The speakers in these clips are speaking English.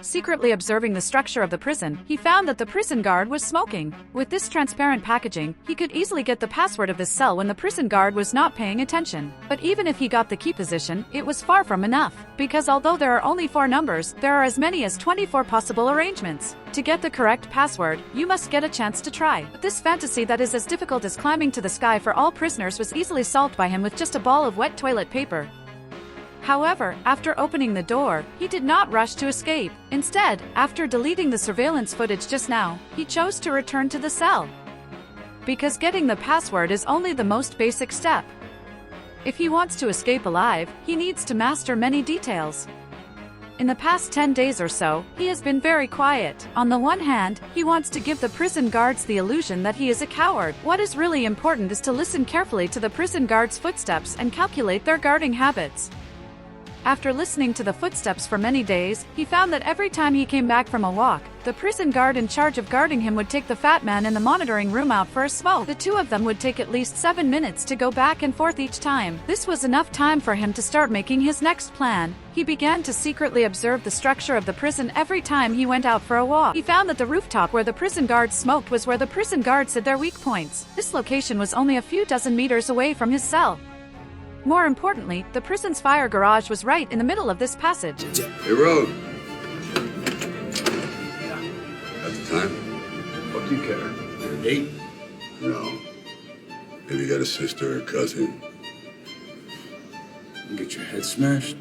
Secretly observing the structure of the prison, he found that the prison guard was smoking. With this transparent packaging, he could easily get the password of this cell when the prison guard was not paying attention. But even if he got the key position, it was far from enough. Because although there are only 4 numbers, there are as many as 24 possible arrangements. To get the correct password, you must get a chance to try. But this fantasy that is as difficult as climbing to the sky for all prisoners was easily solved by him with just a ball of wet toilet paper. However, after opening the door, he did not rush to escape. Instead, after deleting the surveillance footage just now, he chose to return to the cell. Because getting the password is only the most basic step. If he wants to escape alive, he needs to master many details. In the past 10 days or so, he has been very quiet. On the one hand, he wants to give the prison guards the illusion that he is a coward. What is really important is to listen carefully to the prison guards' footsteps and calculate their guarding habits. After listening to the footsteps for many days, he found that every time he came back from a walk, the prison guard in charge of guarding him would take the fat man in the monitoring room out for a smoke. The two of them would take at least 7 minutes to go back and forth each time. This was enough time for him to start making his next plan. He began to secretly observe the structure of the prison every time he went out for a walk. He found that the rooftop where the prison guards smoked was where the prison guards hid their weak points. This location was only a few dozen meters away from his cell. More importantly, the prison's fire garage was right in the middle of this passage. Hey, Road. At the time? What do you care? Your date? No. Maybe you got a sister or a cousin. You get your head smashed?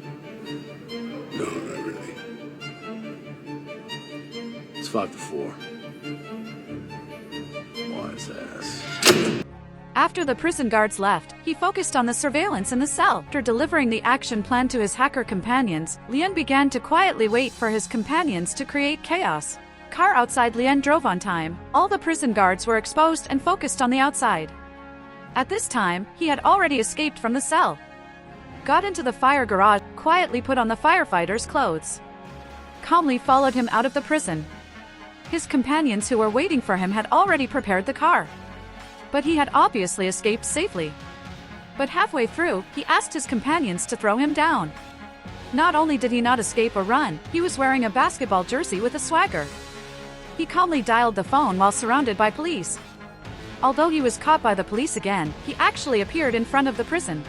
No, not really. It's 5 to 4. Wise ass. After the prison guards left, he focused on the surveillance in the cell. After delivering the action plan to his hacker companions, Leon began to quietly wait for his companions to create chaos. Car outside Leon drove on time. All the prison guards were exposed and focused on the outside. At this time, he had already escaped from the cell. Got into the fire garage, quietly put on the firefighter's clothes. Calmly followed him out of the prison. His companions who were waiting for him had already prepared the car. But he had obviously escaped safely. But halfway through, he asked his companions to throw him down. Not only did he not escape or run, he was wearing a basketball jersey with a swagger. He calmly dialed the phone while surrounded by police. Although he was caught by the police again, he actually appeared in front of the prison.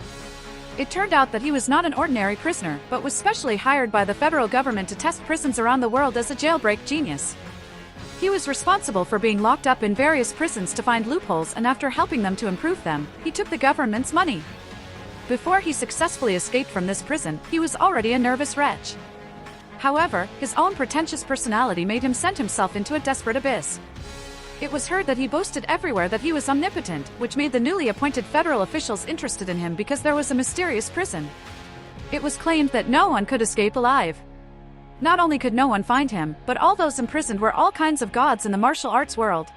It turned out that he was not an ordinary prisoner, but was specially hired by the federal government to test prisons around the world as a jailbreak genius. He was responsible for being locked up in various prisons to find loopholes, and after helping them to improve them, he took the government's money. Before he successfully escaped from this prison, he was already a nervous wretch. However, his own pretentious personality made him send himself into a desperate abyss. It was heard that he boasted everywhere that he was omnipotent, which made the newly appointed federal officials interested in him because there was a mysterious prison. It was claimed that no one could escape alive. Not only could no one find him, but all those imprisoned were all kinds of gods in the martial arts world.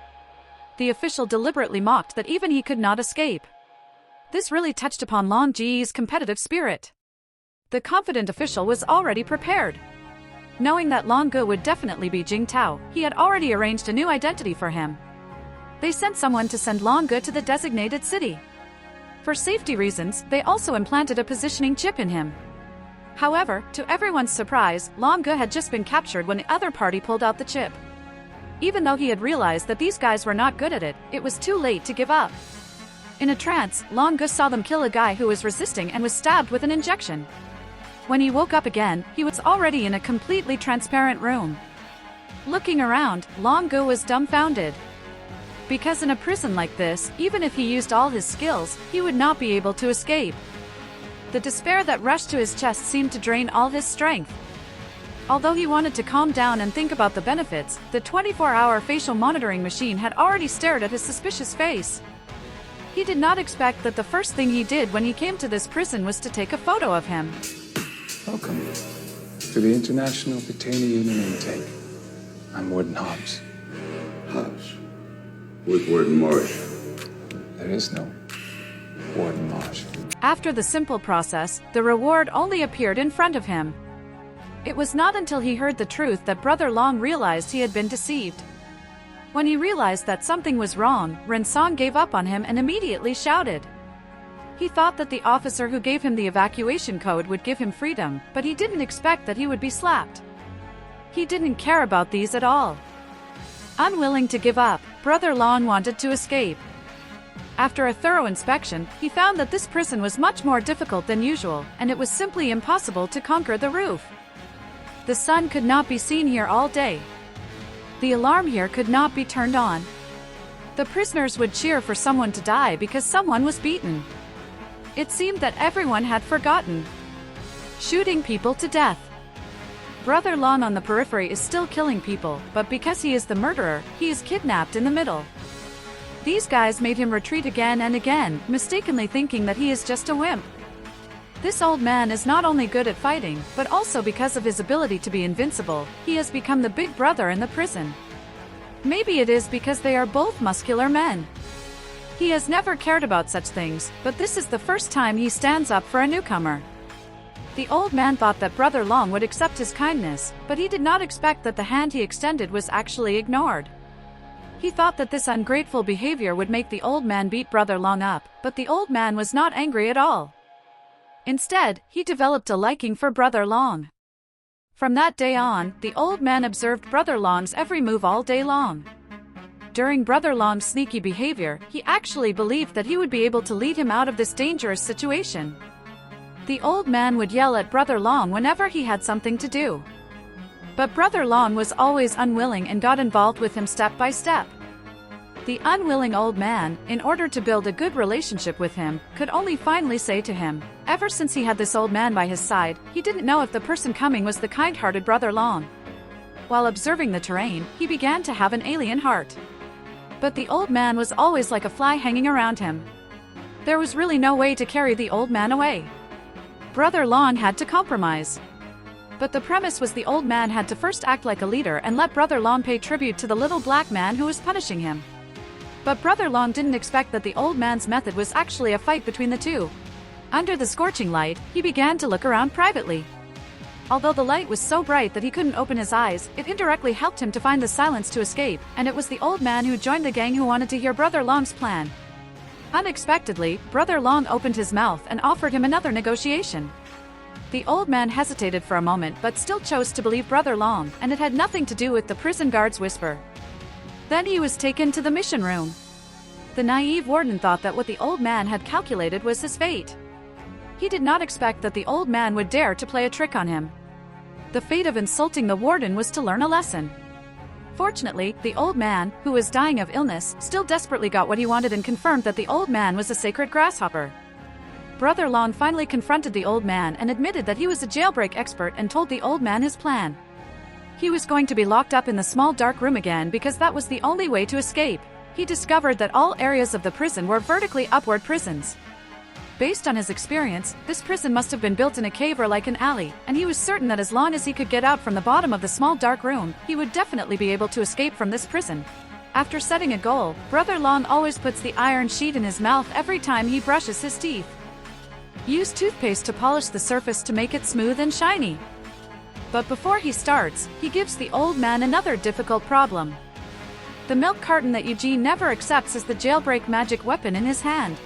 The official deliberately mocked that even he could not escape. This really touched upon Long Ji's competitive spirit. The confident official was already prepared. Knowing that Long Gu would definitely be Jing Tao, he had already arranged a new identity for him. They sent someone to send Long Gu to the designated city. For safety reasons, they also implanted a positioning chip in him. However, to everyone's surprise, Long Gu had just been captured when the other party pulled out the chip. Even though he had realized that these guys were not good at it, it was too late to give up. In a trance, Long Gu saw them kill a guy who was resisting and was stabbed with an injection. When he woke up again, he was already in a completely transparent room. Looking around, Long Gu was dumbfounded. Because in a prison like this, even if he used all his skills, he would not be able to escape. The despair that rushed to his chest seemed to drain all his strength. Although he wanted to calm down and think about the benefits, the 24-hour facial monitoring machine had already stared at his suspicious face. He did not expect that the first thing he did when he came to this prison was to take a photo of him. Welcome to the International Detainee Union Intake. I'm Warden Hobbs. Hobbs. With Warden Marsh. There is no Warden Marsh. After the simple process, the reward only appeared in front of him. It was not until he heard the truth that Brother Long realized he had been deceived. When he realized that something was wrong, Ren Song gave up on him and immediately shouted. He thought that the officer who gave him the evacuation code would give him freedom, but he didn't expect that he would be slapped. He didn't care about these at all. Unwilling to give up, Brother Long wanted to escape. After a thorough inspection, he found that this prison was much more difficult than usual, and it was simply impossible to conquer the roof. The sun could not be seen here all day. The alarm here could not be turned on. The prisoners would cheer for someone to die because someone was beaten. It seemed that everyone had forgotten. Shooting people to death. Brother Long on the periphery is still killing people, but because he is the murderer, he is kidnapped in the middle. These guys made him retreat again and again, mistakenly thinking that he is just a wimp. This old man is not only good at fighting, but also because of his ability to be invincible, he has become the big brother in the prison. Maybe it is because they are both muscular men. He has never cared about such things, but this is the first time he stands up for a newcomer. The old man thought that Brother Long would accept his kindness, but he did not expect that the hand he extended was actually ignored. He thought that this ungrateful behavior would make the old man beat Brother Long up, but the old man was not angry at all. Instead, he developed a liking for Brother Long. From that day on, the old man observed Brother Long's every move all day long. During Brother Long's sneaky behavior, he actually believed that he would be able to lead him out of this dangerous situation. The old man would yell at Brother Long whenever he had something to do. But Brother Long was always unwilling and got involved with him step by step. The unwilling old man, in order to build a good relationship with him, could only finally say to him, ever since he had this old man by his side, he didn't know if the person coming was the kind-hearted Brother Long. While observing the terrain, he began to have an alien heart. But the old man was always like a fly hanging around him. There was really no way to carry the old man away. Brother Long had to compromise. But the premise was the old man had to first act like a leader and let Brother Long pay tribute to the little black man who was punishing him. But Brother Long didn't expect that the old man's method was actually a fight between the two. Under the scorching light, he began to look around privately. Although the light was so bright that he couldn't open his eyes, it indirectly helped him to find the silence to escape, and it was the old man who joined the gang who wanted to hear Brother Long's plan. Unexpectedly, Brother Long opened his mouth and offered him another negotiation. The old man hesitated for a moment but still chose to believe Brother Long, and it had nothing to do with the prison guard's whisper. Then he was taken to the mission room. The naive warden thought that what the old man had calculated was his fate. He did not expect that the old man would dare to play a trick on him. The fate of insulting the warden was to learn a lesson. Fortunately, the old man, who was dying of illness, still desperately got what he wanted and confirmed that the old man was a sacred grasshopper. Brother Long finally confronted the old man and admitted that he was a jailbreak expert and told the old man his plan. He was going to be locked up in the small dark room again because that was the only way to escape. He discovered that all areas of the prison were vertically upward prisons. Based on his experience, this prison must have been built in a cave or like an alley, and he was certain that as long as he could get out from the bottom of the small dark room, he would definitely be able to escape from this prison. After setting a goal, Brother Long always puts the iron sheet in his mouth every time he brushes his teeth. Use toothpaste to polish the surface to make it smooth and shiny. But before he starts, he gives the old man another difficult problem. The milk carton that Eugene never accepts as the jailbreak magic weapon in his hand.